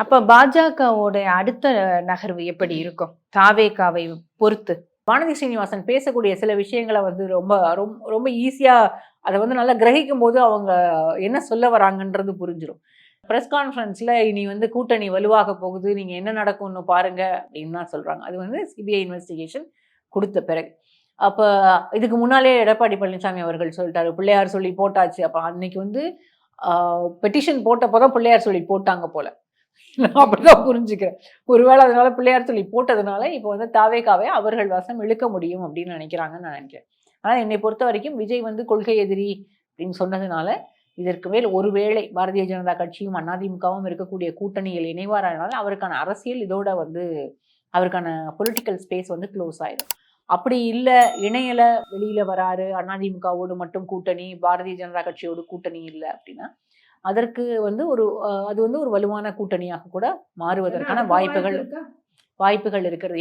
அப்ப பாஜகவோட அடுத்த நகர்வு எப்படி இருக்கும் தாவேகாவை பொறுத்து? வானதி ஸ்ரீனிவாசன் பேசக்கூடிய சில விஷயங்களை வந்து ரொம்ப ரொம்ப ரொம்ப ஈஸியா அதை வந்து நல்லா கிரகிக்கும் போது அவங்க என்ன சொல்ல வராங்கன்றது புரிஞ்சிடும். ப்ரெஸ் கான்ஃபரன்ஸ்ல இனி வந்து கூட்டணி வலுவாக போகுது, நீங்க என்ன நடக்கும்னு பாருங்க அப்படின்னு தான் சொல்றாங்க. அது வந்து சிபிஐ இன்வெஸ்டிகேஷன் கொடுத்த பிறகு. அப்ப இதுக்கு முன்னாலே எடப்பாடி பழனிசாமி அவர்கள் சொல்லிட்டாரு, பிள்ளையார் சொல்லி போட்டாச்சு. அப்ப அன்னைக்கு வந்து பெட்டிஷன் போட்டப்போதான் பிள்ளையார் சொல்லி போட்டாங்க போல. நான் அப்படிதான் புரிஞ்சுக்கிறேன். ஒருவேளை அதனால பிள்ளையார் சொல்லி போட்டதுனால இப்போ வந்து தாவேகாவை அவர்கள் வசம் இழுக்க முடியும் அப்படின்னு நினைக்கிறாங்கன்னு நான் நினைக்கிறேன். ஆனால் என்னை பொறுத்த வரைக்கும் விஜய் வந்து கொள்கை எதிரி அப்படின்னு சொன்னதுனால இதற்கு மேல் ஒருவேளை பாரதிய ஜனதா கட்சியும் அதிமுகவும் இருக்கக்கூடிய கூட்டணியில் இணைவாரானாலும் அவருக்கான அரசியல் இதோட வந்து அவருக்கான பொலிட்டிக்கல் ஸ்பேஸ் வந்து க்ளோஸ் ஆயிடும். அப்படி இல்லை, இணையல, வெளியில வராரு, அதிமுகவோடு மட்டும் கூட்டணி, பாரதிய ஜனதா கட்சியோடு கூட்டணி இல்லை அப்படின்னா அதற்கு வந்து அது வந்து ஒரு வலுவான கூட்டணியாக கூட மாறுவதற்கான வாய்ப்புகள் இருக்கிறது.